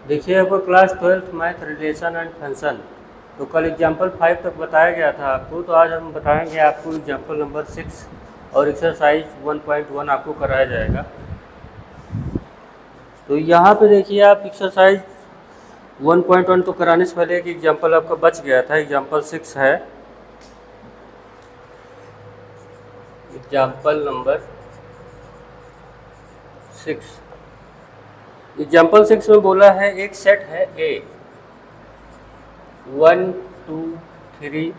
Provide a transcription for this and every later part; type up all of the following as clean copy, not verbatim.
देखिए आपको class 12th math relation and function, तो कल एग्जाम्पल 5 तक बताया गया था आपको। तो आज हम बताएंगे आपको एग्जाम्पल नंबर 6 और एक्सरसाइज 1.1 आपको कराया जाएगा। तो यहाँ पे देखिए आप एक्सरसाइज 1.1 तो कराने से पहले एक एग्जाम्पल आपका बच गया था। एग्जाम्पल 6 है, एग्जाम्पल नंबर 6। एग्जाम्पल 6 में बोला है एक सेट है ए 1 2 3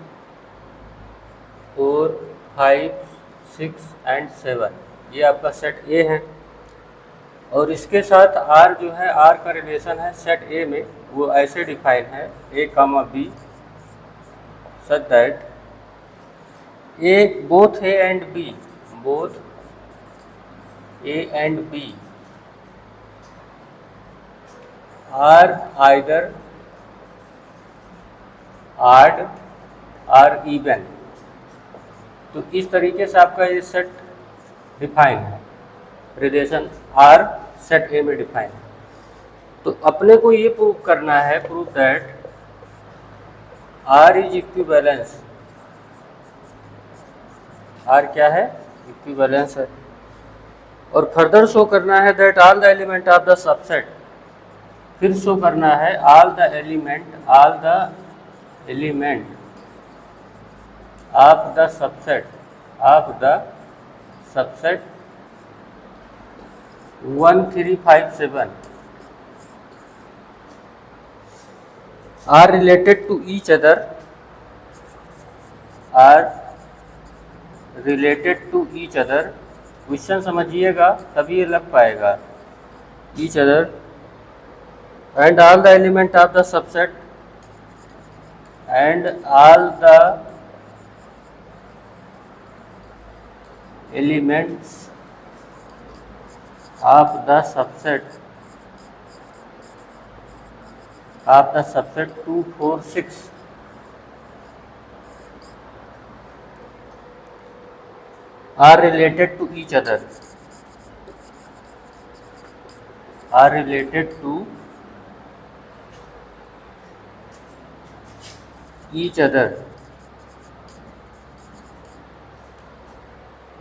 4 5 6 एंड 7, ये आपका सेट ए है। और इसके साथ आर जो है, आर का रिलेशन है सेट ए में, वो ऐसे डिफाइन है A comma B such that A both A and B, both A and B are either odd or even. तो इस तरीके से आपका ये सेट डिफाइन है, रिलेशन आर सेट ए में डिफाइन है। तो अपने को ये प्रूव करना है, prove that R is equivalence, R क्या है, इक्विवेलेंस है। और फर्दर शो करना है that all the element of the subset, फिर शो करना है all the element of the subset 1 3 5 7 are related to each other, question समझिएगा तभी ये लग पाएगा। each other and all the element of the subset and all the elements of the subset 2 4 6 are related to each other,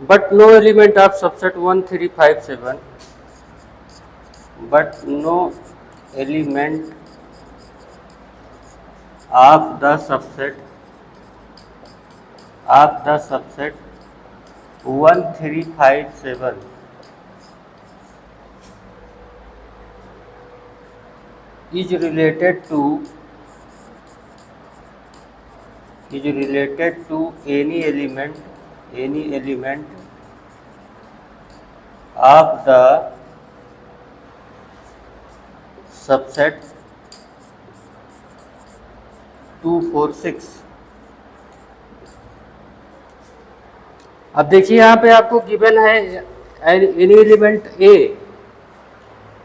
but no element of subset 1 3 5 7, but no element of the subset 1 3 5 7 is related to any element of the subset 2 4 6। अब देखिए यहाँ पे आपको given है any element ए,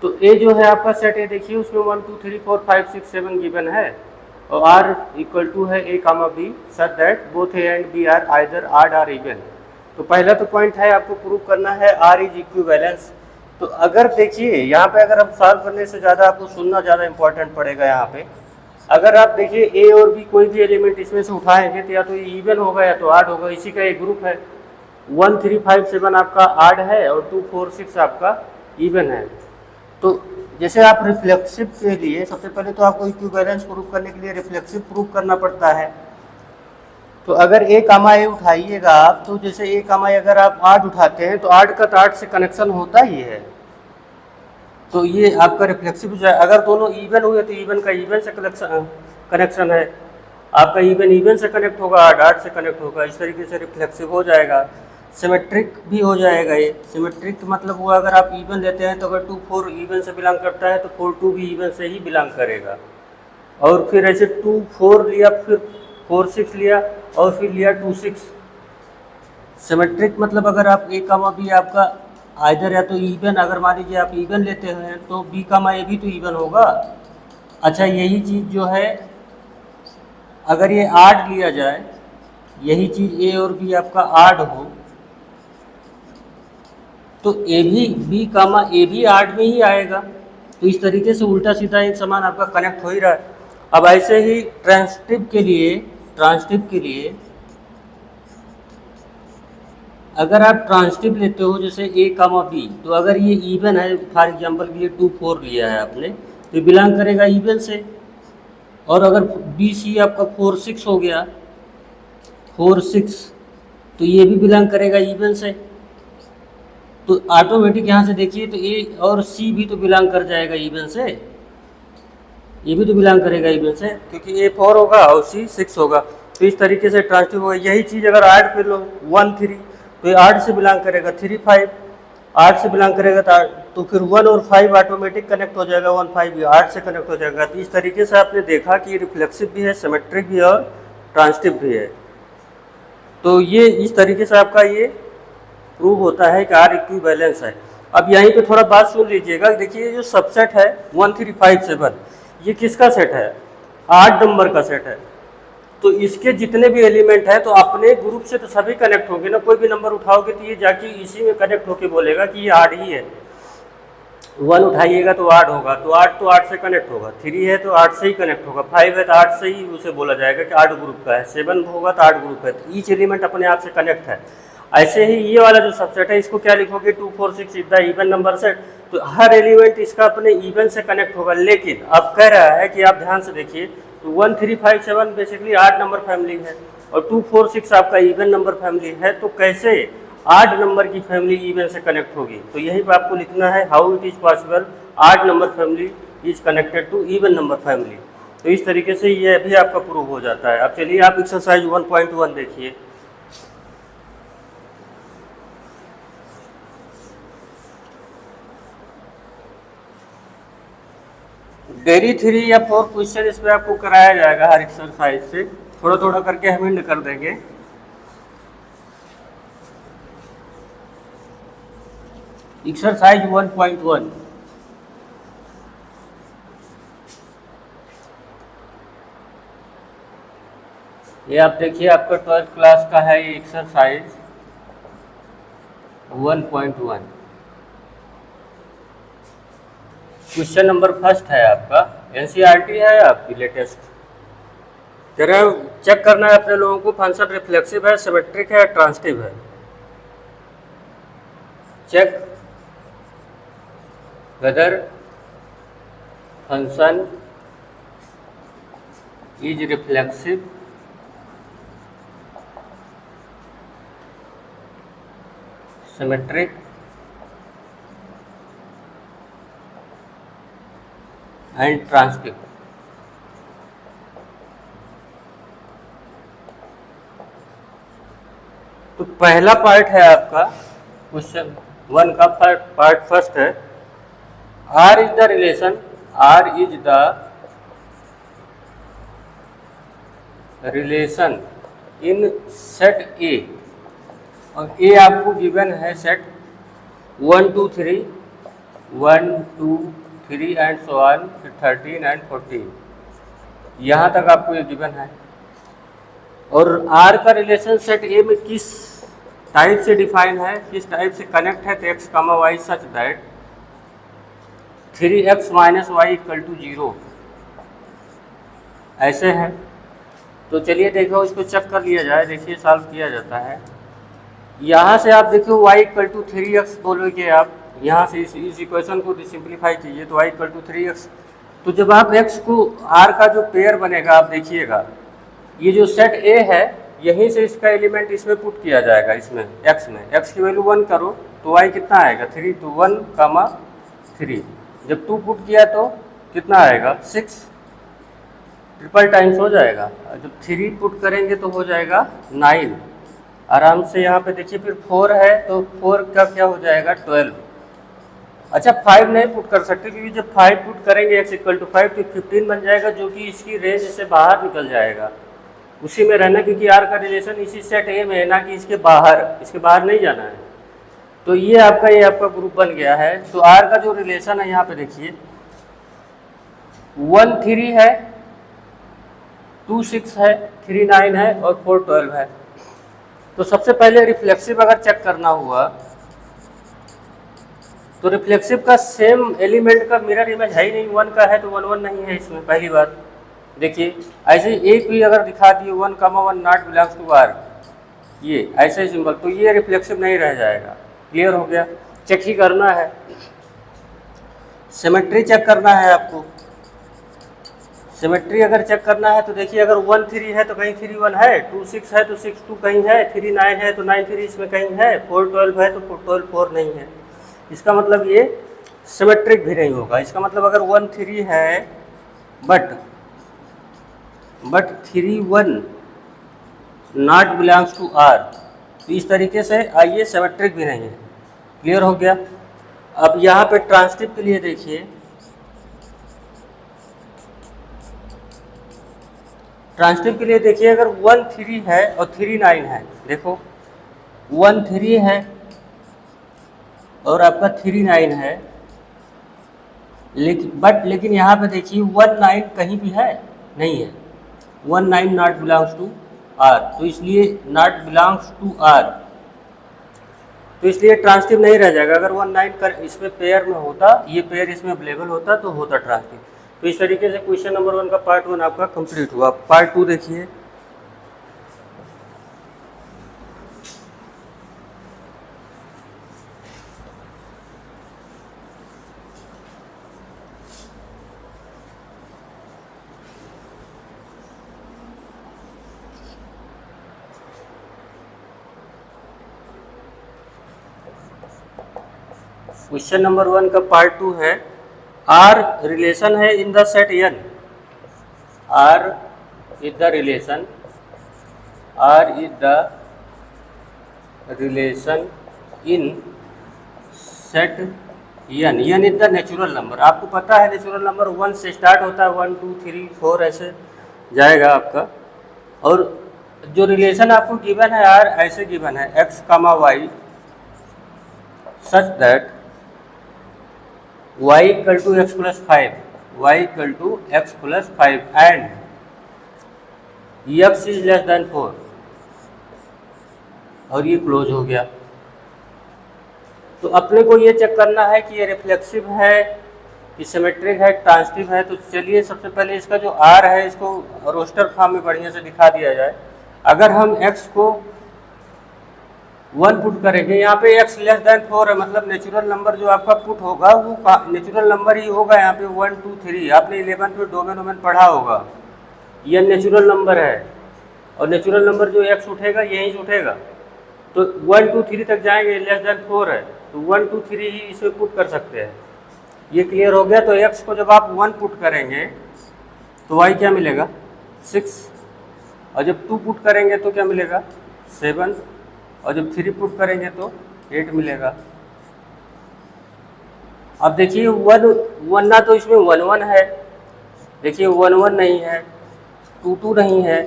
तो ए जो है आपका सेट ए, देखिए उसमें 1 2 3 4 5 6 7 गिवन है, और आर इक्वल टू है A comma B such that both A and B are either odd or even. तो पहला तो पॉइंट है आपको प्रूव करना है आर इज इक्विवेलेंस। तो अगर देखिए यहाँ पे अगर हम सॉल्व करने से ज़्यादा आपको सुनना ज़्यादा इंपॉर्टेंट पड़ेगा। यहाँ पे अगर आप देखिए ए और बी कोई भी एलिमेंट इसमें से उठाएंगे तो या तो ये इवन होगा या तो आड होगा, इसी का एक ग्रुप है। 1 3 5 7 आपका आड है और 2 4 6 आपका इवन है। तो जैसे आप रिफ्लेक्सिव के लिए सबसे पहले तो आपको इक्विवेलेंस प्रूव करने के लिए रिफ्लेक्सिव प्रूव करना पड़ता है। तो अगर ए कामा ए उठाइएगा आप, तो जैसे ए कामा ए अगर आप आड उठाते हैं तो आड का तो आड से कनेक्शन होता ही है, तो ये आपका रिफ्लेक्सिव हो जाए। अगर दोनों इवन हुए तो इवन का इवन से कनेक्शन है, आपका इवन से कनेक्ट होगा, आड से कनेक्ट होगा, इस तरीके से रिफ्लेक्सिव हो जाएगा। सिमेट्रिक भी हो जाएगा। ये सिमेट्रिक मतलब हुआ अगर आप इवन लेते हैं तो अगर 2 4 इवन से बिलोंग करता है तो 4 2 भी इवन से ही बिलोंग करेगा। और फिर ऐसे 2 4 लिया, फिर 4 6 लिया और फिर लिया 2 6। सिमेट्रिक मतलब अगर आप ए कामा बी आपका आइदर या तो इवन, अगर मान लीजिए आप इवन लेते हैं तो बी कामा ए भी तो इवन होगा। अच्छा, यही चीज़ जो है अगर ये आड लिया जाए, यही चीज़ ए और बी आपका आड हो तो ए भी बी कामा ए भी आड में ही आएगा। तो इस तरीके से उल्टा सीधा एक समान आपका कनेक्ट हो ही रहा है। अब ऐसे ही ट्रांसटिव के लिए अगर आप ट्रांसटिव लेते हो जैसे ए कामा बी, तो अगर ये इवन है, फॉर एग्जांपल के लिए 2 4 लिया है आपने, तो बिलोंग करेगा इवन से। और अगर बी सी आपका 4 6 हो गया, 4 6, तो ये भी बिलोंग करेगा इवन से। तो ऑटोमेटिक यहाँ से देखिए तो ए और सी भी तो बिलोंग कर जाएगा इवन से, ये भी तो बिलोंग करेगा इवन से, क्योंकि ए 4 होगा और सी 6 होगा। तो इस तरीके से ट्रांसटिव होगा। यही चीज़ अगर ऐड कर लो 1 3, तो ये 8 से बिलोंग करेगा, 3 5 8 से बिलोंग करेगा, तो फिर 1 और 5 ऑटोमेटिक कनेक्ट हो जाएगा, 1 5 भी 8 से कनेक्ट हो जाएगा। तो इस तरीके से आपने देखा कि रिफ्लेक्सिव भी है, सिमेट्रिक भी है और ट्रांसटिव भी है। तो ये इस तरीके से आपका ये प्रूव होता है कि आर इक्विवेलेंस है। अब यहीं पे थोड़ा बात सुन लीजिएगा। देखिए जो सबसेट है 1 3 5 7, ये किसका सेट है? 8 नंबर का सेट है। तो इसके जितने भी एलिमेंट हैं तो अपने ग्रुप से तो सभी कनेक्ट होंगे ना। कोई भी नंबर उठाओगे तो ये जाके इसी में कनेक्ट होके बोलेगा कि ये 8 ही है। 1 उठाइएगा तो 8 होगा, तो 8 तो 8 से कनेक्ट होगा, 3 है तो 8 से ही कनेक्ट होगा, 5 है तो 8 से ही उसे बोला जाएगा कि 8 ग्रुप का है, 7 होगा तो 8 ग्रुप है। तो ईच एलिमेंट अपने आप से कनेक्ट है। ऐसे ही ये वाला जो सबसेट है इसको क्या लिखोगे? 2 4 6 is the even number set. तो हर एलिमेंट इसका अपने इवन से कनेक्ट होगा। लेकिन अब कह रहा है कि आप ध्यान से देखिए, तो 1 3 5 7 बेसिकली 8 नंबर फैमिली है और 2 4 6 आपका इवन नंबर फैमिली है। तो कैसे 8 नंबर की फैमिली इवन से कनेक्ट होगी? तो यही पे आपको लिखना है, how it is possible 8 number family is connected to even number family. तो इस तरीके से ये भी आपका प्रूव हो जाता है। अब चलिए आप एक्सरसाइज 1.1 देखिए। डेली 3 या 4 क्वेश्चन इस पे आपको कराया जाएगा हर एक्सरसाइज से, थोड़ा थोड़ा करके हम एंड कर देंगे। एक्सरसाइज 1.1, ये आप देखिए आपका 12th क्लास का है ये एक्सरसाइज 1.1। क्वेश्चन नंबर फर्स्ट है आपका, एनसीईआरटी है आपकी लेटेस्ट। जरा चेक करना है अपने लोगों को, फंक्शन रिफ्लेक्सिव है, सिमेट्रिक है, ट्रांसटिव है। Check whether function is reflexive symmetric and transitive. तो पहला पार्ट है आपका क्वेश्चन 1 का पार्ट फर्स्ट है, R is the relation, R is the relation in set A, और ए आपको गिवन है सेट 1 2 3 1 2 3 एंड सो ऑन, फिर 13 एंड 14, यहाँ तक आपको ये गिवन है। और आर का रिलेशन सेट ए में किस टाइप से डिफाइन है, किस टाइप से कनेक्ट है, तो x comma y such that 3x minus y equal to 0, ऐसे है। तो चलिए देखो इसको चेक कर लिया जाए। देखिए सॉल्व किया जाता है। यहाँ से आप देखो y इक्वल टू 3x बोलोगे आप, यहाँ से इस इक्वेशन को सिंप्लीफाई कीजिए तो y इक्वल टू 3x। तो जब आप x को r का जो पेयर बनेगा आप देखिएगा, ये जो सेट A है यहीं से इसका एलिमेंट इसमें पुट किया जाएगा, इसमें x में। x की वैल्यू 1 करो तो y कितना आएगा 3, तो 1 कामा 3। जब 2 पुट किया तो कितना आएगा 6, ट्रिपल टाइम्स हो जाएगा। जब 3 पुट करेंगे तो हो जाएगा 9 आराम से। यहाँ पे देखिए फिर 4 है तो 4 का क्या हो जाएगा 12। अच्छा 5 नहीं पुट कर सकते क्योंकि जब 5 पुट करेंगे x इक्वल टू 5 तो 15 बन जाएगा, जो कि इसकी रेंज से बाहर निकल जाएगा। उसी में रहना क्योंकि r का रिलेशन इसी सेट A में है ना कि इसके बाहर नहीं जाना है। तो ये आपका ग्रुप बन गया है। तो r का जो रिलेशन है यहाँ पे देखिए 1 3 है, 2 6 है, 3 9 है और 4 12 है। तो सबसे पहले रिफ्लेक्सिव अगर चेक करना हुआ तो रिफ्लेक्सिव का सेम एलिमेंट का मिरर इमेज है ही नहीं, वन का है तो वन वन नहीं है इसमें, पहली बात। देखिए ऐसे एक भी अगर दिखा दिए 1,1 नॉट बिलोंग्स टू आर, ये ऐसे सिंबल, तो ये रिफ्लेक्सिव नहीं रह जाएगा। क्लियर हो गया? चेक ही करना है, सिमेट्री चेक करना है आपको। सिमेट्री अगर चेक करना है तो देखिए, अगर 1 3 है तो कहीं 3 1 है, 2 6 है तो 6 2 कहीं है, 3 9 है तो 9 3 इसमें कहीं है, 4 12 है तो 12 4 नहीं है। इसका मतलब ये सिमेट्रिक भी नहीं होगा। इसका मतलब अगर 1 3 है but 3 1 not belongs to R, तो इस तरीके से आइए सिमेट्रिक भी नहीं है। क्लियर हो गया? अब यहाँ पे ट्रांसिटिव के लिए देखिए, ट्रांसिटिव के लिए देखिए, अगर 1 3 है और 3 9 है, देखो 1 3 है और आपका 3 9 है, लेकिन यहाँ पे देखिए 1 9 कहीं भी है नहीं है, 1 9 नॉट बिलोंग्स टू आर, तो इसलिए नॉट बिलोंग्स टू आर, तो इसलिए ट्रांसिटिव नहीं रह जाएगा। अगर 1 9 कर इसमें पेयर में होता, ये पेयर इसमें अवेलेबल होता तो होता ट्रांसिटिव। तो इस तरीके से क्वेश्चन नंबर 1 का पार्ट 1 आपका कंप्लीट हुआ। पार्ट 2 देखिए, क्वेश्चन नंबर 1 का पार्ट 2 है, आर रिलेशन है in the set N, R is the relation, R is the relation in set N, N is the natural number. आपको पता है नेचुरल नंबर 1 से स्टार्ट होता है, 1 2 3 4 ऐसे जाएगा आपका। और जो रिलेशन आपको गिवन है आर, ऐसे गिवन है x, y such that y equal to x plus 5, y equal to x plus 5 and x is less than 4, और ये क्लोज हो गया। तो अपने को ये चेक करना है कि ये रिफ्लेक्सिव है कि सिमेट्रिक है, ट्रांसिटिव है। तो चलिए सबसे पहले इसका जो r है इसको रोस्टर फॉर्म में बढ़िया से दिखा दिया जाए। अगर हम x को 1 पुट करेंगे, यहाँ पे x लेस देन 4 है, मतलब नेचुरल नंबर जो आपका पुट होगा वो नेचुरल नंबर ही होगा। यहाँ पे 1 2 3 आपने 11 में डोमेन पढ़ा होगा, ये नेचुरल नंबर है, और नेचुरल नंबर जो x उठेगा यहीं से उठेगा। तो 1 2 3 तक जाएंगे, लेस देन 4 है तो 1 2 3 ही इसे पुट कर सकते हैं। ये क्लियर हो गया? तो x को जब आप 1 पुट करेंगे तो y क्या मिलेगा 6, और जब 2 पुट करेंगे तो क्या मिलेगा 7, और जब 3 पुट करेंगे तो 8 मिलेगा। अब देखिए 1 1 ना तो इसमें 1 1 है, देखिए 1 1 नहीं है, 2 2 नहीं है,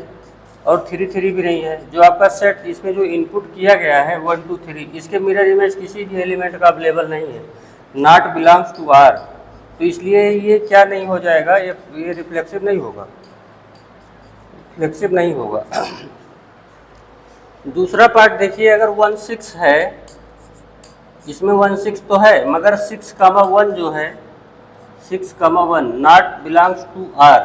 और 3 3 भी नहीं है। जो आपका सेट इसमें जो इनपुट किया गया है 1 2 3, इसके मिरर इमेज किसी भी एलिमेंट का अवेलेबल नहीं है, नॉट बिलोंग्स टू आर। तो इसलिए ये क्या नहीं हो जाएगा, ये रिफ्लेक्सिव नहीं होगा, रिफ्लेक्सिव नहीं होगा। दूसरा पार्ट देखिए, अगर 1 6 है, इसमें 1 6 तो है, मगर 6 1 जो है 6 1 नॉट बिलोंग्स टू आर।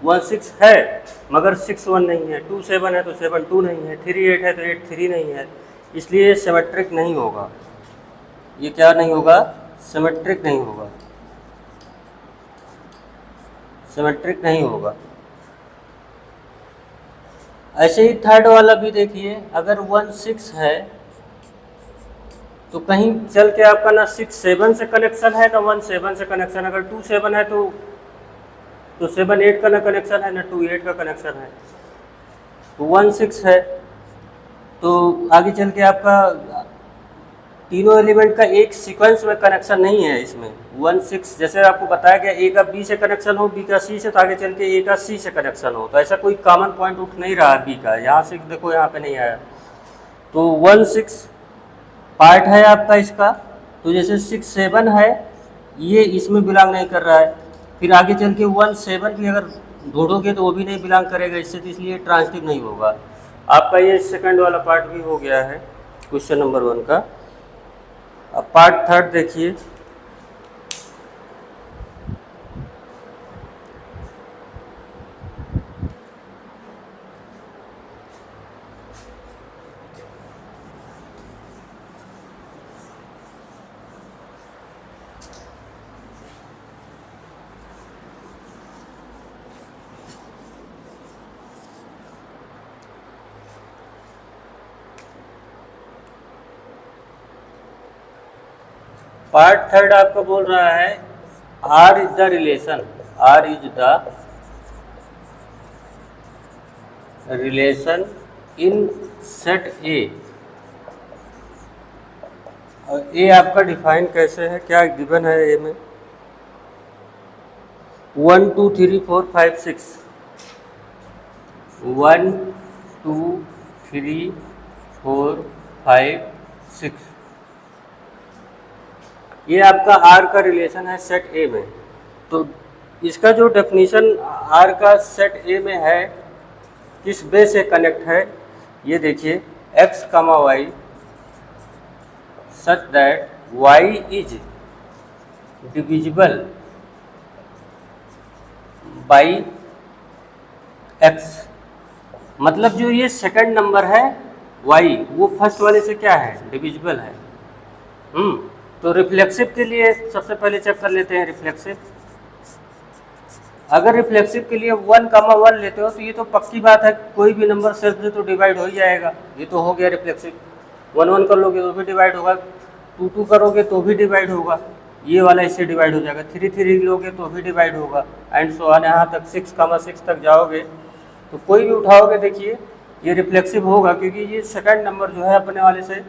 1 6 है मगर 6 1 नहीं है, 2 7 है तो 7 2 नहीं है, 3 8 है तो 8 3 नहीं है, इसलिए सिमेट्रिक नहीं होगा। ये क्या नहीं होगा, सिमेट्रिक नहीं होगा, सिमेट्रिक नहीं होगा। ऐसे ही थर्ड वाला भी देखिए, अगर 1 6 है तो कहीं चल के आपका ना 6 7 से कनेक्शन है ना 1 7 से कनेक्शन। अगर 2 7 है तो 7 8 का ना कनेक्शन है ना 2 8 का कनेक्शन है। तो 1 6 है तो आगे चल के आपका तीनों एलिमेंट का एक सीक्वेंस में कनेक्शन नहीं है इसमें। 1 6 जैसे आपको बताया गया, ए का बी से कनेक्शन हो, बी का सी से, तो आगे चल के ए का सी से कनेक्शन हो, तो ऐसा कोई कॉमन पॉइंट उठ नहीं रहा बी का। यहाँ से देखो यहाँ पे नहीं आया, तो 1 6 पार्ट है आपका इसका। तो जैसे 6 7 है, ये इसमें बिलोंग नहीं कर रहा है। फिर आगे चल के 1 7 भी अगर ढूंढोगे तो वो भी नहीं बिलोंग करेगा इससे, तो इसलिए ट्रांसिटिव नहीं होगा। आपका ये सेकंड वाला पार्ट भी हो गया है क्वेश्चन नंबर 1 का। अब पार्ट थर्ड देखिए, पार्ट थर्ड आपको बोल रहा है R is the relation, R is the relation in set A. और ए आपका डिफाइन कैसे है, क्या गिवन है ए में? 1 2 3 4 5 6, 1 2 3 4 5 6, ये आपका आर का रिलेशन है सेट ए में। तो इसका जो डेफिनीशन आर का सेट ए में है, किस बे से कनेक्ट है, ये देखिए, x, y such that y is divisible by x। मतलब जो ये सेकंड नंबर है y, वो फर्स्ट वाले से क्या है, डिविजिबल है। तो रिफ्लेक्सिव के लिए सबसे पहले चेक कर लेते हैं रिफ्लेक्सिव। अगर रिफ्लेक्सिव के लिए 1, 1 लेते हो तो ये तो पक्की बात है, कोई भी नंबर सेल्फ से तो डिवाइड हो ही जाएगा। ये तो हो गया रिफ्लेक्सिव। 1 1 कर लोगे तो भी डिवाइड होगा, 2 2 करोगे तो भी डिवाइड होगा, ये वाला इससे डिवाइड हो जाएगा, 3 3 लोगे तो भी डिवाइड होगा, एंड सो ऑन। यहाँ तक 6, 6 तक जाओगे तो कोई भी उठाओगे, देखिए ये रिफ्लेक्सिव होगा, क्योंकि ये सेकंड नंबर जो है अपने वाले से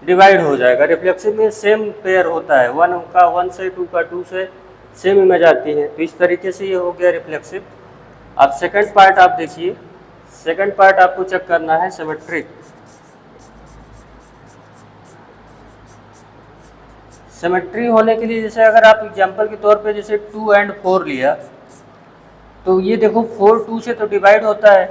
डिवाइड हो जाएगा। रिफ्लेक्सिव में सेम पेयर होता है, 1 का 1 से, 2 का 2 से सेम इमेज आती है। तो इस तरीके से ये हो गया रिफ्लेक्सिव। अब सेकंड पार्ट आप देखिए, सेकंड पार्ट आपको चेक करना है सिमेट्रिक। सिमेट्री होने के लिए, जैसे अगर आप एग्जांपल के तौर पे जैसे 2 और 4 लिया, तो ये देखो 4 2 से तो डिवाइड होता है,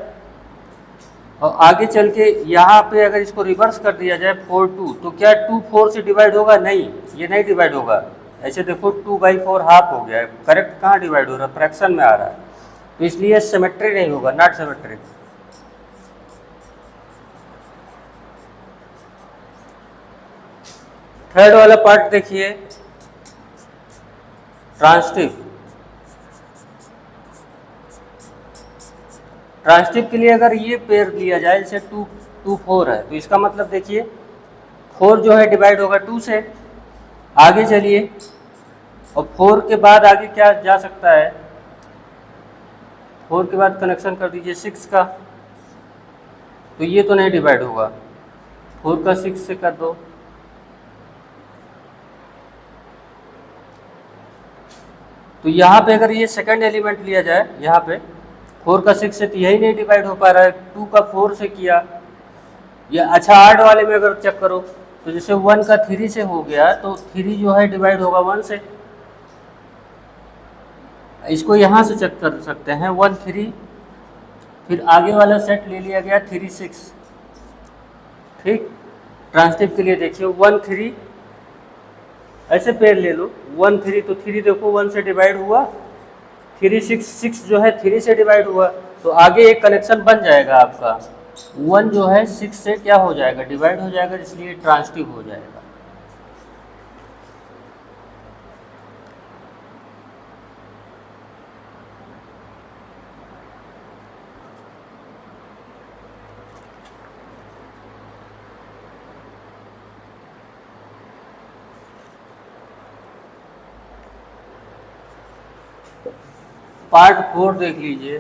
और आगे चल के यहाँ पे अगर इसको रिवर्स कर दिया जाए 4 2, तो क्या 2 4 से डिवाइड होगा? नहीं, ये नहीं डिवाइड होगा। ऐसे देखो 2/4 हाफ हो गया है, करेक्ट कहाँ डिवाइड हो रहा है, फ्रैक्शन में आ रहा है, तो इसलिए सिमेट्री नहीं होगा, नॉट सिमेट्रिक। थर्ड वाला पार्ट देखिए, ट्रांसिटिव। ट्रांसिटिव के लिए अगर ये पेयर लिया जाए, जैसे 2 2 4 है, तो इसका मतलब देखिए 4 जो है डिवाइड होगा 2 से। आगे चलिए, और 4 के बाद आगे क्या जा सकता है, 4 के बाद कनेक्शन कर दीजिए 6 का, तो ये तो नहीं डिवाइड होगा, 4 का 6 से कर दो, तो यहाँ पे अगर ये सेकंड एलिमेंट लिया जाए, यहाँ पे 4 का 6 से, तो यही नहीं डिवाइड हो पा रहा है, 2 का 4 से किया, या अच्छा 8 वाले में अगर चेक करो, तो जैसे 1 का 3 से हो गया, तो 3 जो है डिवाइड होगा 1 से। इसको यहाँ से चेक कर सकते हैं, 1 3, फिर आगे वाला सेट ले लिया गया 3 6, ठीक। ट्रांसिटिव के लिए देखिए 1 3, ऐसे पेयर ले लो, 1 3, तो 3 देखो 1 से डिवाइड हुआ, 3 6 6 जो है 3 से डिवाइड हुआ, तो आगे एक कनेक्शन बन जाएगा आपका, 1 जो है 6 से क्या हो जाएगा, डिवाइड हो जाएगा, इसलिए ट्रांसिटिव हो जाएगा। पार्ट 4 देख लीजिए।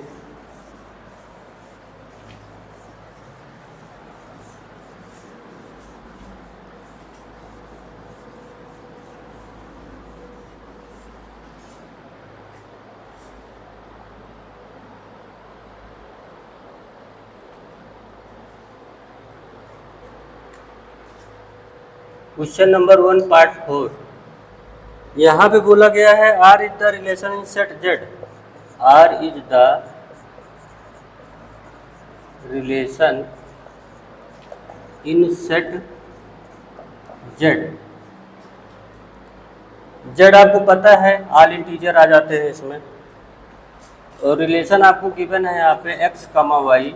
क्वेश्चन नंबर 1 पार्ट 4, यहाँ पे बोला गया है R is the relation in set Z, R is the relation in set Z. Z आपको पता है ऑल इंटीजर आ जाते हैं इसमें, और रिलेशन आपको गिवन है यहाँ पे x, y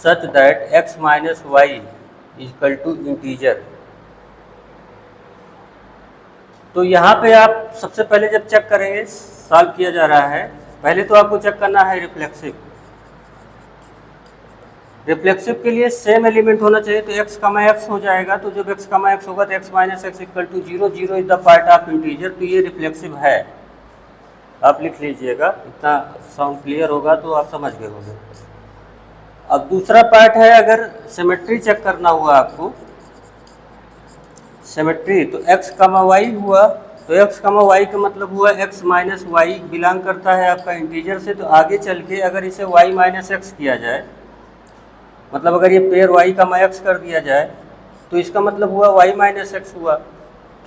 such that x minus y equal to integer. तो यहाँ पे आप सबसे पहले जब चेक करेंगे, सॉल्व किया जा रहा है, पहले तो आपको चेक करना है रिफ्लेक्सिव। रिफ्लेक्सिव के लिए सेम एलिमेंट होना चाहिए, तो x कमा एक्स हो जाएगा। तो जब x कमा एक्स होगा तो x minus x equal to 0, 0 is the part of integer, तो ये रिफ्लेक्सिव है। आप लिख लीजिएगा, इतना साउंड क्लियर होगा तो आप समझ गए होंगे। अब दूसरा पार्ट है, अगर सिमेट्री चेक करना हुआ आपको, सिमेट्री, तो x कमा वाई हुआ, तो x कमा वाई का मतलब हुआ x माइनस वाई बिलोंग करता है आपका इंटीजर से। तो आगे चल के अगर इसे y माइनस एक्स किया जाए, मतलब अगर ये पेयर y कमा x कर दिया जाए, तो इसका मतलब हुआ y माइनस एक्स हुआ।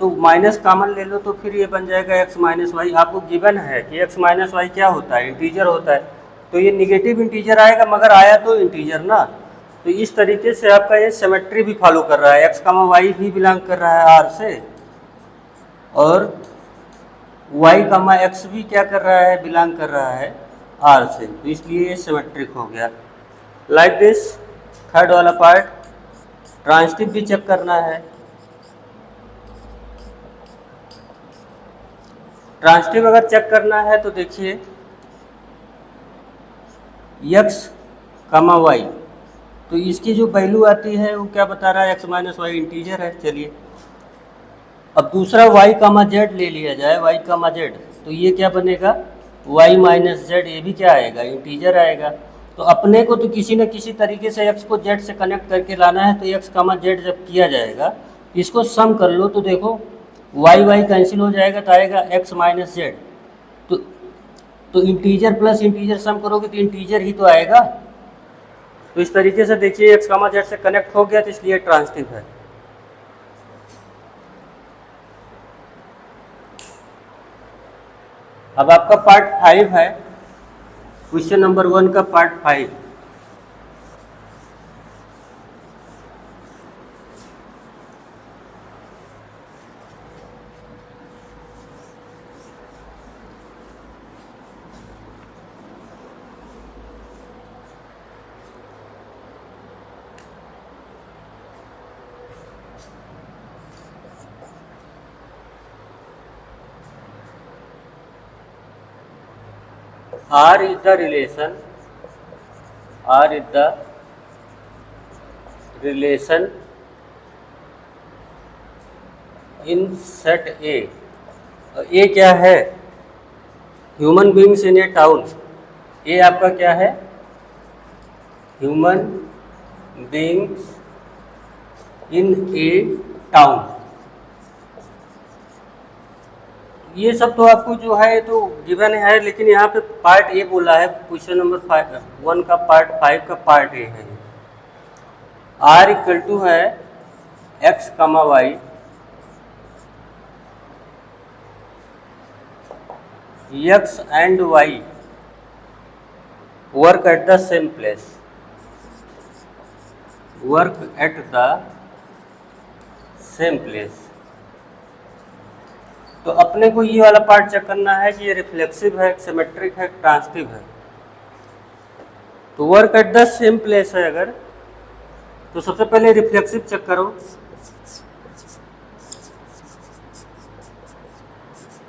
तो माइनस कॉमन ले लो तो फिर ये बन जाएगा x माइनस वाई। आपको गिवन है कि x माइनस वाई क्या होता है, इंटीजर होता है। तो ये निगेटिव इंटीजर आएगा, मगर आया तो इंटीजर ना। तो इस तरीके से आपका ये सिमेट्री भी फॉलो कर रहा है, x कमा वाई भी बिलोंग कर रहा है r से, और y कमा एक्स भी क्या कर रहा है, बिलोंग कर रहा है r से। तो इसलिए ये सिमेट्रिक हो गया। Like this. थर्ड वाला पार्ट, ट्रांजिटिव भी चेक करना है। ट्रांजिटिव अगर चेक करना है तो देखिए, x कमा वाई, तो इसकी जो वैल्यू आती है वो क्या बता रहा है, x माइनस वाई इंटीजर है। चलिए अब दूसरा y कामा जेड ले लिया जाए, y कामा जेड, तो ये क्या बनेगा, y माइनस जेड, ये भी क्या आएगा, इंटीजर आएगा। तो अपने को तो किसी न किसी तरीके से x को z से कनेक्ट करके लाना है। तो x कामा जेड जब किया जाएगा, इसको सम कर लो तो देखो y कैंसिल हो जाएगा, तो आएगा x माइनस जेड। तो इंटीजर प्लस इंटीजर सम करोगे तो इंटीजर ही तो आएगा। तो इस तरीके से देखिए x कामा जेड से कनेक्ट हो गया, तो इसलिए ट्रांजिटिव है। अब आपका पार्ट 5 है, क्वेश्चन नंबर 1 का part 5। R is the relation, R is the relation in set A। A क्या है, human beings in A town. A आपका क्या है, human beings in A town. ये सब तो आपको जो है तो गिवन है, लेकिन यहाँ पे पार्ट ए बोला है, क्वेश्चन नंबर 1 का पार्ट 5 का पार्ट ए है। R इक्वल टू है x comma y, x and y work at the same place, work at the same place. तो अपने को ये वाला पार्ट चेक करना है कि ये रिफ्लेक्सिव है, सिमेट्रिक है, ट्रांजिटिव है। तो work at the same place है अगर, तो सबसे पहले रिफ्लेक्सिव चेक करो।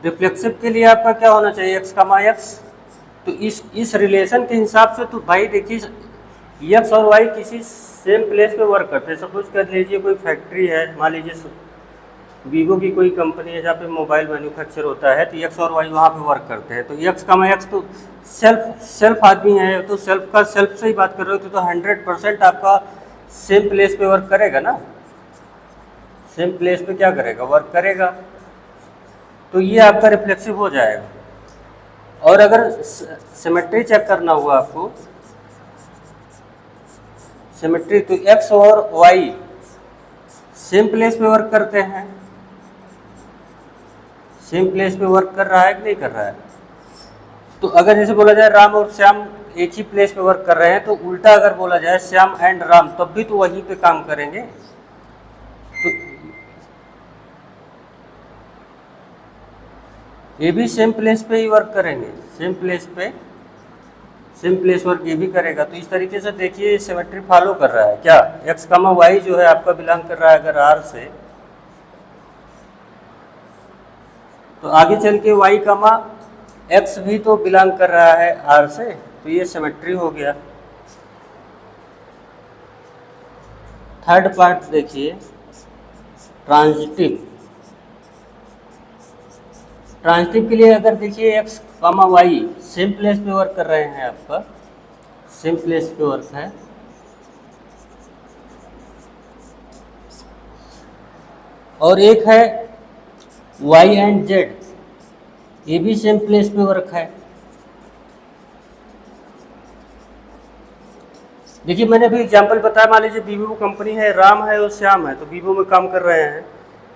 रिफ्लेक्सिव के लिए आपका क्या होना चाहिए, x कमा एक्स। तो इस रिलेशन के हिसाब से तो भाई देखिए x और y किसी सेम प्लेस पे वर्क करते हैं। सपोज कर लीजिए कोई फैक्ट्री है, मान लीजिए वीवो की कोई कंपनी है जहाँ पे मोबाइल मैन्युफैक्चर होता है, तो x और y वहाँ पे वर्क करते हैं। तो x कमा एक्स तो सेल्फ आदमी है, तो सेल्फ से ही बात कर रहे हो तो 100% आपका सेम प्लेस पे वर्क करेगा ना, सेम प्लेस पे क्या करेगा, वर्क करेगा। तो ये आपका रिफ्लेक्सिव हो जाएगा। और अगर सिमेट्री चेक करना हुआ आपको, सिमेट्री, तो x और y सेम प्लेस पे वर्क करते हैं, सेम प्लेस पे वर्क कर रहा है कि नहीं कर रहा है। तो अगर जैसे बोला जाए राम और श्याम एक ही प्लेस पे वर्क कर रहे हैं, तो उल्टा अगर बोला जाए श्याम एंड राम, तब भी तो वहीं पे काम करेंगे। तो ये भी सेम प्लेस पे ही वर्क करेंगे, सेम प्लेस वर्क ये भी करेगा। तो इस तरीके से देखिए सिमेट्री फॉलो कर रहा है। क्या x कमा वाई जो है आपका बिलोंग कर रहा है अगर r से, तो आगे चल के y कमा x भी तो बिलोंग कर रहा है r से, तो ये सिमेट्री हो गया। थर्ड पार्ट देखिए, ट्रांजिटिव। ट्रांजिटिव के लिए अगर देखिए x comma Y same place पे वर्क कर रहे हैं, आपका सेम प्लेस पे वर्क है, और एक है वाई एंड जेड, ये भी सेम प्लेस पे वर्क है। देखिए मैंने अभी एग्जांपल बताया, मान लीजिए वीवो कंपनी है, राम है और श्याम है, तो वीवो में काम कर रहे हैं,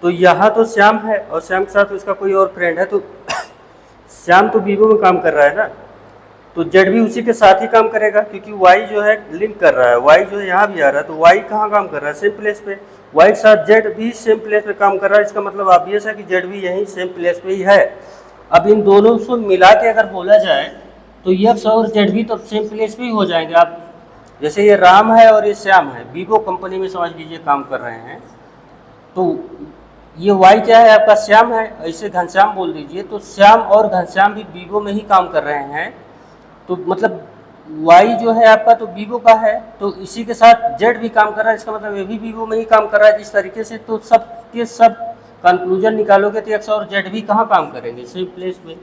तो यहाँ तो श्याम है और श्याम के साथ उसका कोई और फ्रेंड है, तो श्याम तो वीवो में काम कर रहा है ना, तो जेड भी उसी के साथ ही काम करेगा, क्योंकि वाई जो है लिंक कर रहा है, वाई जो है यहाँ भी आ रहा है, तो वाई कहाँ काम कर रहा है, सेम प्लेस पे। वाई के साथ जेड भी सेम प्लेस पे काम कर रहा है, इसका मतलब ऑब्वियस है कि जेड भी यहीं सेम प्लेस पे ही है। अब इन दोनों को मिला के अगर बोला जाए तो यक्स और जेड भी तो सेम प्लेस पे ही हो जाएंगे। आप जैसे ये राम है और ये श्याम है, वीवो कंपनी में समझ लीजिए काम कर रहे हैं, तो ये वाई क्या है आपका, श्याम है, ऐसे घनश्याम बोल दीजिए, तो श्याम और घनश्याम भी वीवो में ही काम कर रहे हैं, तो मतलब वाई जो है आपका तो वीवो का है, तो इसी के साथ जेड भी काम कर रहा है, इसका मतलब ये भी वीवो में ही काम कर रहा है। इस तरीके से तो सब के सब कंक्लूजन निकालोगे तो एक्स और जेड भी कहाँ काम करेंगे, सेम प्लेस में।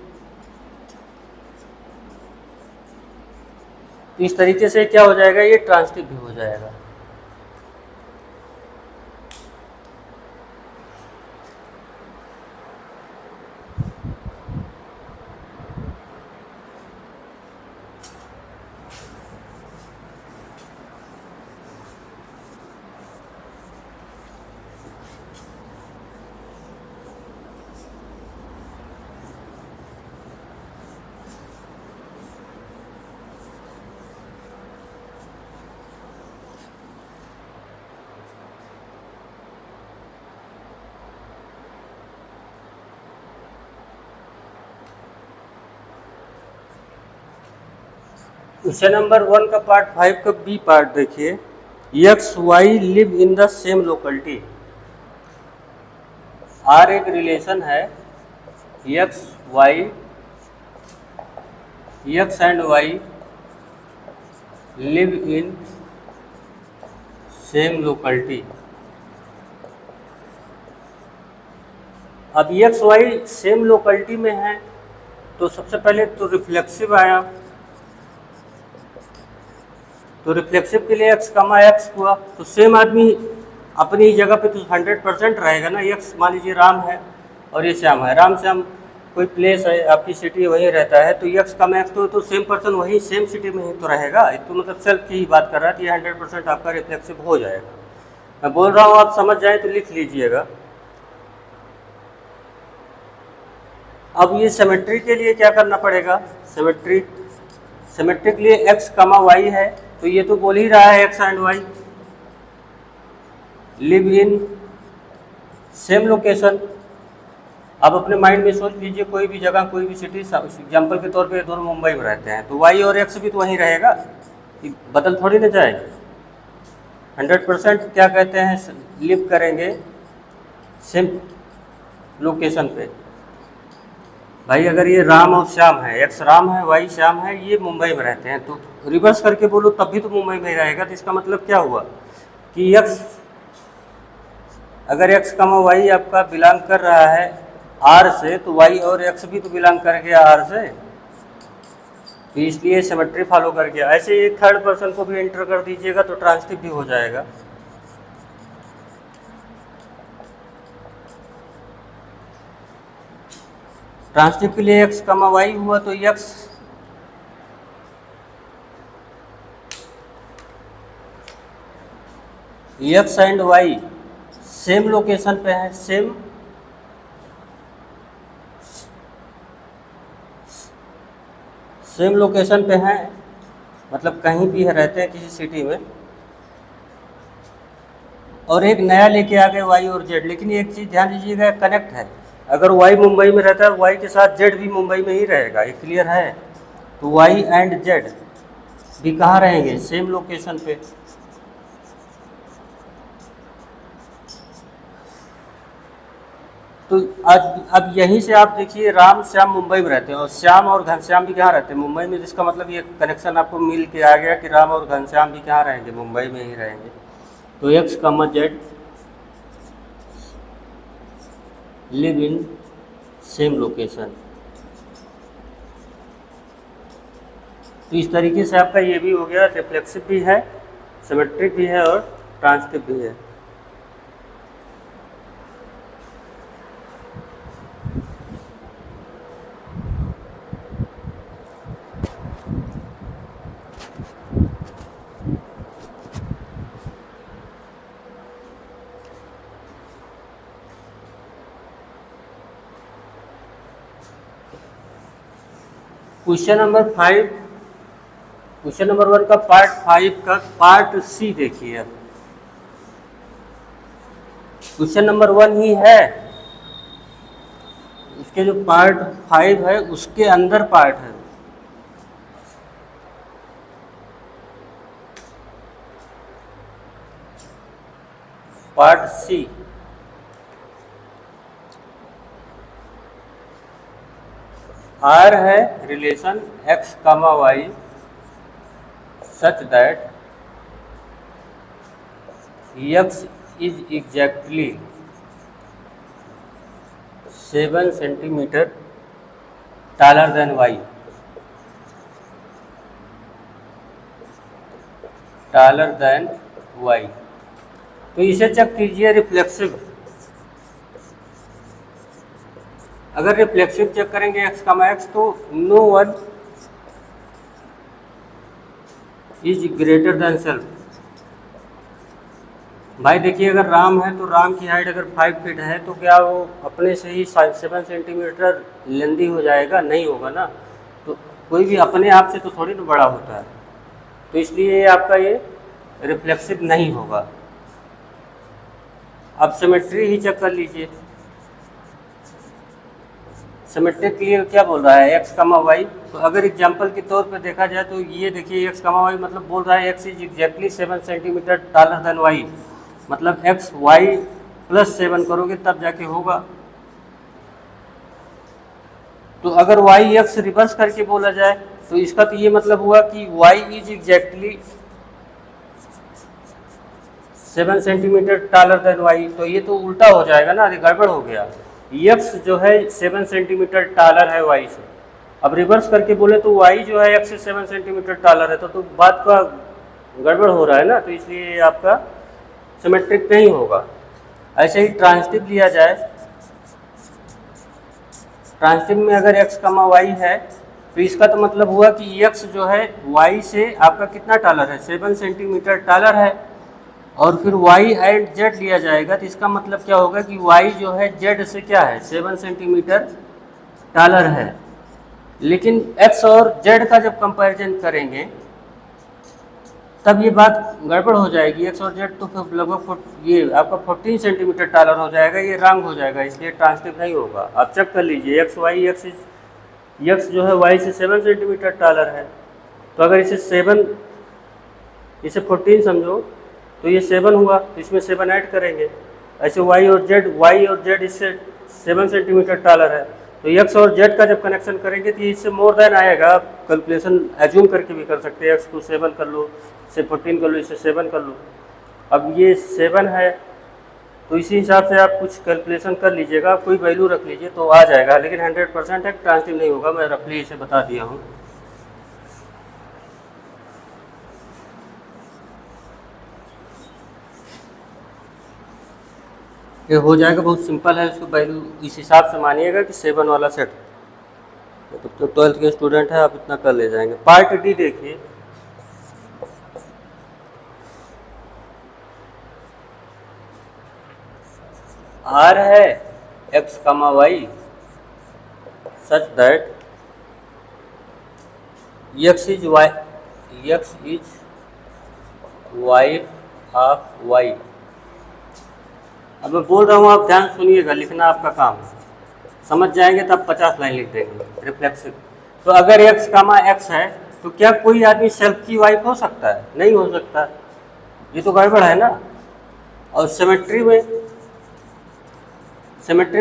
तो इस तरीके से क्या हो जाएगा, ये ट्रांजिटिव भी हो जाएगा। क्वेश्चन नंबर 1 का पार्ट 5 का बी पार्ट देखिए, X Y live in the same locality. R एक रिलेशन है, X Y, X and Y live in same locality. अब एक्स वाई सेम लोकेलिटी में है, तो सबसे पहले तो रिफ्लेक्सिव आया, तो रिफ्लेक्सिव के लिए x कमा x हुआ, तो सेम आदमी अपनी ही जगह पे तो 100% रहेगा ना। x मान लीजिए राम है और ये श्याम है, राम श्याम कोई प्लेस है, आपकी सिटी वहीं रहता है, तो x कमा x तो सेम पर्सन वहीं सेम सिटी में ही तो रहेगा, तो मतलब सेल्फ की ही बात कर रहा है, तो ये 100% आपका रिफ्लेक्सिव हो जाएगा। मैं बोल रहा हूँ, आप समझ जाए तो लिख लीजिएगा। अब ये सिमेट्री के लिए क्या करना पड़ेगा, सिमेट्री के लिए x कमा y है, तो ये तो बोल ही रहा है X and Y live in same location. आप अपने माइंड में सोच लीजिए, कोई भी जगह कोई भी सिटी, एग्जांपल के तौर पे दोनों मुंबई में रहते हैं, तो वाई और एक्स भी तो वहीं रहेगा, बदल थोड़ी ना जाएगा। 100% क्या कहते हैं, लिव करेंगे सेम लोकेशन पे। भाई अगर ये राम और श्याम है, एक्स राम है वाई श्याम है, ये मुंबई में रहते हैं, तो रिवर्स करके बोलो तब भी तो मुंबई में रहेगा। तो इसका मतलब क्या हुआ कि एक्स, अगर एक्स कमा वाई आपका बिलोंग कर रहा है आर से, तो वाई और एक्स भी तो बिलोंग कर गया आर से, तो इसलिए सिमेट्री फॉलो कर गया। ऐसे एक थर्ड पर्सन को भी एंटर कर दीजिएगा तो ट्रांजिटिव भी हो जाएगा। ट्रांजिटिव के लिए x कमा वाई हुआ, तो x and Y same location पे है, सेम लोकेशन पे हैं, मतलब कहीं भी है, रहते हैं किसी सिटी में, और एक नया लेके आ गए वाई और जेड। लेकिन एक चीज़ ध्यान दीजिएगा, कनेक्ट है, अगर वाई मुंबई में रहता है, वाई के साथ जेड भी मुंबई में ही रहेगा, ये क्लियर है। तो वाई एंड जेड भी कहाँ रहेंगे, सेम लोकेशन पे। तो आज अब यहीं से आप देखिए, राम श्याम मुंबई में रहते हैं और श्याम और घनश्याम भी कहाँ रहते हैं, मुंबई में, जिसका मतलब ये कनेक्शन आपको मिल के आ गया कि राम और घनश्याम भी कहाँ रहेंगे, मुंबई में ही रहेंगे। तो x, z live in same location. तो इस तरीके से आपका ये भी हो गया, रिफ्लेक्सिव भी है, सिमेट्रिक भी है और ट्रांजिटिव भी है। क्वेश्चन नंबर 5, क्वेश्चन नंबर 1 का पार्ट 5 का पार्ट सी देखिए। क्वेश्चन नंबर 1 ही है, उसके जो पार्ट 5 है उसके अंदर पार्ट है। पार्ट सी, आर है relation x, y such that x is exactly 7 centimeter taller than y, taller than y। तो इसे चेक कीजिए रिफ्लेक्सिव। अगर रिफ्लेक्सिव चेक करेंगे x, x तो no one is greater than self. भाई देखिए, अगर राम है तो राम की हाइट अगर 5 फीट है तो क्या वो अपने से ही 7 सेंटीमीटर लेंदी हो जाएगा? नहीं होगा ना। तो कोई भी अपने आप से तो थोड़ी ना बड़ा होता है, तो इसलिए आपका ये रिफ्लेक्सिव नहीं होगा। अब सिमेट्री ही चेक कर लीजिए। सिमेट्रिक के लिए क्या बोल रहा है x, y। तो अगर एग्जाम्पल के तौर पे देखा जाए तो ये देखिए x, y मतलब बोल रहा है x is exactly 7 centimetre taller than y, मतलब x y प्लस 7 करोगे तब जाके होगा। तो अगर y x रिवर्स करके बोला जाए तो इसका तो ये मतलब हुआ कि y is exactly 7 centimetre taller than y। तो ये तो उल्टा हो जाएगा ना, गड़बड़ हो गया। x जो है 7 सेंटीमीटर टालर है y से। अब रिवर्स करके बोले तो y जो है x से 7 सेंटीमीटर टालर है, तो बात का गड़बड़ हो रहा है ना, तो इसलिए आपका सिमेट्रिक नहीं होगा। ऐसे ही ट्रांजिटिव लिया जाए, ट्रांजिटिव में अगर x, y है तो इसका तो मतलब हुआ कि x जो है y से आपका कितना टालर है? 7 सेंटीमीटर टालर है। और फिर y एंड z लिया जाएगा तो इसका मतलब क्या होगा कि y जो है z से क्या है? 7 सेंटीमीटर टालर है। लेकिन x और z का जब कंपैरिजन करेंगे तब ये बात गड़बड़ हो जाएगी। x और z तो फिर लगभग ये आपका 14 सेंटीमीटर टालर हो जाएगा, ये रंग हो जाएगा, इसलिए ट्रांजिटिव नहीं होगा। आप चेक कर लीजिए, x जो है y से 7 सेंटीमीटर टालर है, तो अगर इसे 14 समझो तो ये 7 हुआ, तो इसमें 7 ऐड करेंगे। ऐसे y और z इससे 7 सेंटीमीटर टालर है, तो x और z का जब कनेक्शन करेंगे तो इससे मोर देन आएगा। आप कैलकुलेशन एज्यूम करके भी कर सकते हैं, x को 7 कर लो, इसे 14 कर लो, इसे 7 कर लो। अब ये 7 है तो इसी हिसाब से आप कुछ कैलकुलेशन कर लीजिएगा, कोई वैल्यू रख लीजिए तो आ जाएगा, लेकिन 100% है ट्रांजिटिव नहीं होगा। मैं रफली इसे बता दिया हूँ। ये हो जाएगा, बहुत सिंपल है। इसको वैल्यू इस हिसाब से मानिएगा कि 7 वाला सेट, तो 12th के स्टूडेंट है आप इतना कर ले जाएंगे। पार्ट डी देखिए, आर है x, y such that x is wife of y। अब मैं बोल रहा हूँ, आप ध्यान सुनिएगा, लिखना आपका काम है। समझ जाएंगे तब 50 लाइन लिख देंगे रिफ्लेक्सिव। तो अगर x, x है तो क्या कोई आदमी सेल्फ की वाइफ हो सकता है? नहीं हो सकता, ये तो गड़बड़ है ना। और सिमेट्री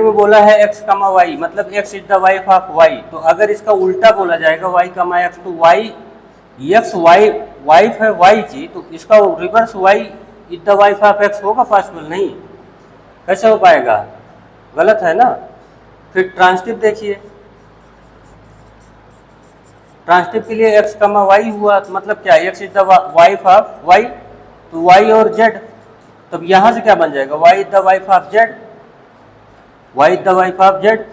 में बोला है x, y मतलब x is the wife of y। तो अगर इसका उल्टा बोला जाएगा y, x तो y, x वाइफ है y की, तो इसका reverse y is the wife of x होगा पॉसिबल? नहीं, कैसे हो पाएगा, गलत है ना। फिर ट्रांसटिव देखिए, ट्रांसटिव के लिए एक्स कमा वाई हुआ, तो मतलब क्या, X is the wife of Y, तो वाई और जेड, तब यहां से क्या बन जाएगा, Y is the wife of Z, Y is the wife of Z.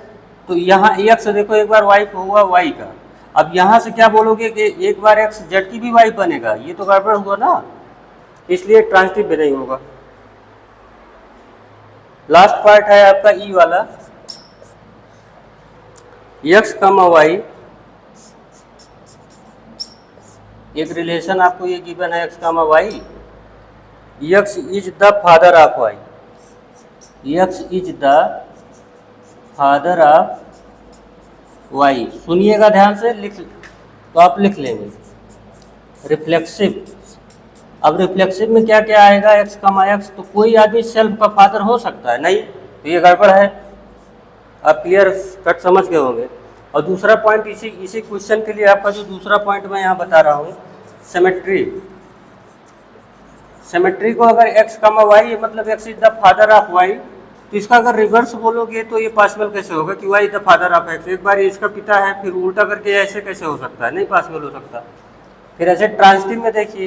तो यहाँ एक्स देखो एक बार वाइफ हुआ वाई का, अब यहाँ से क्या बोलोगे कि एक बार एक्स जेड की भी वाइफ बनेगा, ये तो गड़बड़ हुआ ना, इसलिए ट्रांसटिव भी नहीं होगा। लास्ट पार्ट है आपका ई वाला, एक्स कमा वाई, एक रिलेशन आपको ये गिवन है X comma Y, X is the father of Y, X is the father of Y. सुनिएगा ध्यान से, लिख तो आप लिख लेंगे रिफ्लेक्सिव। अब रिफ्लेक्सिव में क्या क्या आएगा, एक्स कमा एक्स, तो कोई आदमी सेल्फ का फादर हो सकता है नहीं, तो ये गड़बड़ है। आप क्लियर कट समझ गए होंगे। और दूसरा पॉइंट इसी क्वेश्चन के लिए आपका जो दूसरा पॉइंट मैं यहाँ बता रहा हूँ, सिमेट्री। सिमेट्री को अगर एक्स कमा वाई मतलब X is the father of Y, तो इसका अगर रिवर्स बोलोगे तो ये पॉसिबल कैसे होगा कि Y is the father of X, एक बार इसका पिता है फिर उल्टा करके ऐसे कैसे हो सकता है, नहीं पॉसिबल हो सकता। फिर ऐसे ट्रांसटिव में देखिए,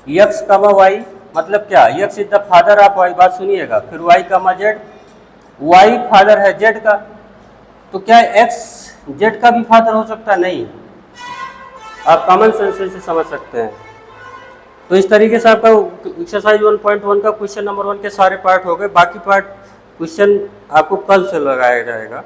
एक्स कमा वाई मतलब क्या, X is the father of Y, बात सुनिएगा, फिर Y comma Z, Y father है जेड का, तो क्या एक्स जेड का भी फादर हो सकता है, नहीं। आप कॉमन सेंस से समझ सकते हैं। तो इस तरीके से आपका एक्सरसाइज 1.1 का क्वेश्चन नंबर 1 के सारे पार्ट हो गए, बाकी पार्ट क्वेश्चन आपको कल से लगाया जाएगा।